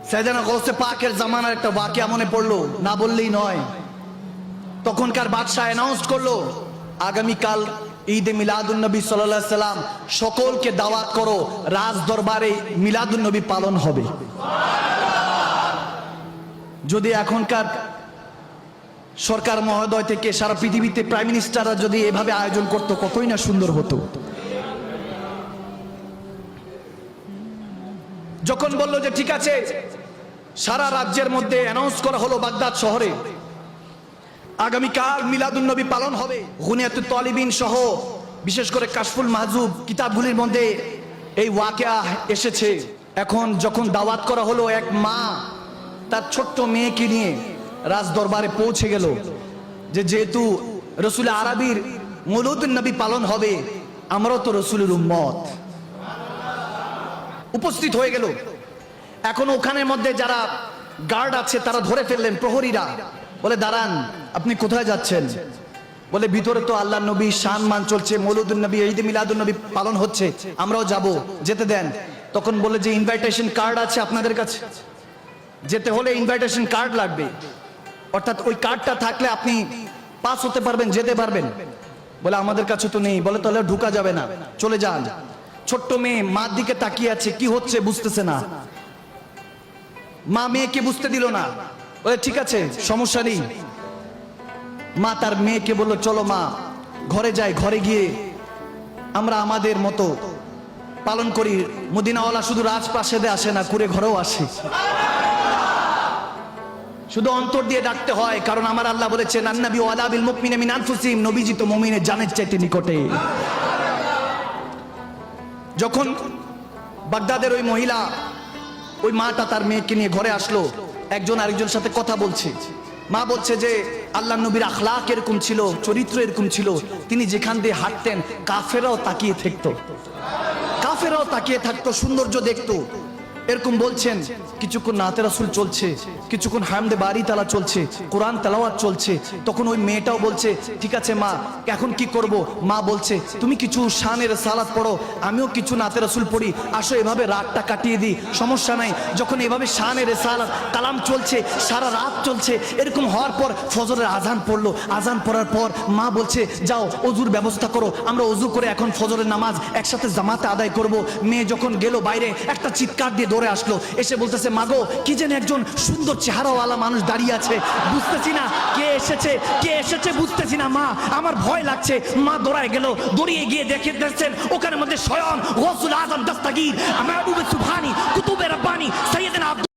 সাইয়েদনা গৌসে পাকের জামানার একটা ওয়াকিয়া মনে পড়লো, না বললেই নয়। তখনকার বাদশাহ অ্যানাউন্স করলো, আগামীকাল ঈদে মিলাদুন নবী সাল্লাল্লাহু আলাইহি সাল্লাম, সকলকে দাওয়াত করো, রাজ দরবারে মিলাদুন নবী পালন হবে। যদি এখনকার সরকার মহোদয় থেকে সারা পৃথিবীতে প্রাইম মিনিস্টাররা যদি এভাবে আয়োজন করতো, কতই না সুন্দর হতো। যখন বললো যে ঠিক আছে, সারা রাজ্যের মধ্যে অ্যানাউন্স করা হলো বাগদাদ শহরে আগামীকাল মিলাদুন নবী পালন হবে। গুনিয়াতুত তালিবিন সহ বিশেষ করে কাশফুল মাহজুব কিতাবগুলির মধ্যে এই ওয়াকিয়া এসেছে। এখন যখন দাওয়াত করা হলো, এক মা তার ছোট্ট মেয়েকে নিয়ে রাজ দরবারে পৌঁছে গেল, যে যেহেতু রসুল আরবির মৌলুদুন নবী পালন হবে, আমরাও তো রসুলের উম্মত। উপস্থিত হয়ে গেল। এখন ওখানের মধ্যে যারা গার্ড আছে তারা ধরে ফেললেন, প্রহরীরা বলে দাঁড়ান, আপনি কোথায় যাচ্ছেন? বলে ভিতরে তো আল্লাহ নবী সম্মান চলছে, মৌলুদুন নবী ঈদ মিলাদুন নবী পালন হচ্ছে, আমরাও যাব, যেতে দেন। তখন বলে যে ইনভাইটেশন কার্ড আছে আপনাদের কাছে, যেতে হলে ইনভাইটেশন কার্ড লাগবে, অর্থাৎ ওই কার্ডটা থাকলে আপনি পাস হতে পারবেন, যেতে পারবেন। বলে আমাদের কাছে তো নেই। বলে তাহলে ঢুকা যাবে না, চলে যান। ছোট্ট মেয়ে মার দিকে তাকিয়ে আছে, কি হচ্ছে বুঝতেছে না। মা মেয়েকে বুঝতে দিল না। বলে ঠিক আছে, সমস্যা নেই। মা তার মেয়েকে বলল চলো মা, ঘরে যাই, ঘরে গিয়ে আমরা আমাদের মতো পালন করি। মদিনাওয়ালা শুধু রাজপ্রাসাদে আসে না, কুড়ে ঘরেও আসে। শুধু অন্তর দিয়ে ডাকতে হয়, কারণ আমার আল্লাহ বলেছেন আন্নাবী ওয়ালা বিল মুমিনিনা মিন আনফুসিহিম, নবীজি তো মুমিনের জানের চাইতে নিকটে। যখন বাগদাদের ওই মহিলা, ওই মাটা তার মেয়েকে নিয়ে ঘরে আসলো, একজন আরেকজনের সাথে কথা বলছে। মা বলছে যে আল্লাহ নবীর আখলাক এরকম ছিল, চরিত্র এরকম ছিল, তিনি যেখান দিয়ে হাঁটতেন কাফেরাও তাকিয়ে থাকতো, কাফেরাও তাকিয়ে থাকতো, সৌন্দর্য দেখতো। এরকম বলছেন। কিছুক্ষণ নাতে রাসূল চলছে, কিছুক্ষণ হামদে বারি তালা চলছে, কোরআন তেলাওয়াত চলছে। তখন ওই মেয়েটাও বলছে ঠিক আছে মা, এখন কি করব? মা বলছে তুমি কিছু শানের সালাত পড়ো, আমিও কিছু নাতে রাসূল পড়ি, আসো এভাবে রাতটা কাটিয়ে দিই, সমস্যা নাই। যখন এভাবে শানের সালাত কালাম চলছে, সারা রাত চলছে। এরকম হওয়ার পর ফজরের আজান পড়লো। আজান পড়ার পর মা বলছে যাও অজুর ব্যবস্থা করো, আমরা অজু করে এখন ফজরের নামাজ একসাথে জামাতে আদায় করব। মেয়ে যখন গেল বাইরে, একটা চিৎকার দিয়ে দৌড়ে আসলো, এসে বলতেছে মাগো, কি যেন একজন সুন্দর চেহারাওয়ালা মানুষ দাঁড়িয়ে আছে, বুঝতেছি না কে এসেছে, কে এসেছে বুঝতেছি না মা, আমার ভয় লাগছে। মা দৌড়ায় গেল, দৌড়িয়ে গিয়ে দেখছেন ওখানের মধ্যে স্বয়ং গৌসুল আজম দস্তগীর, মাহবুবে সুবহানী, কুতুবে রব্বানী, সাইয়েদনা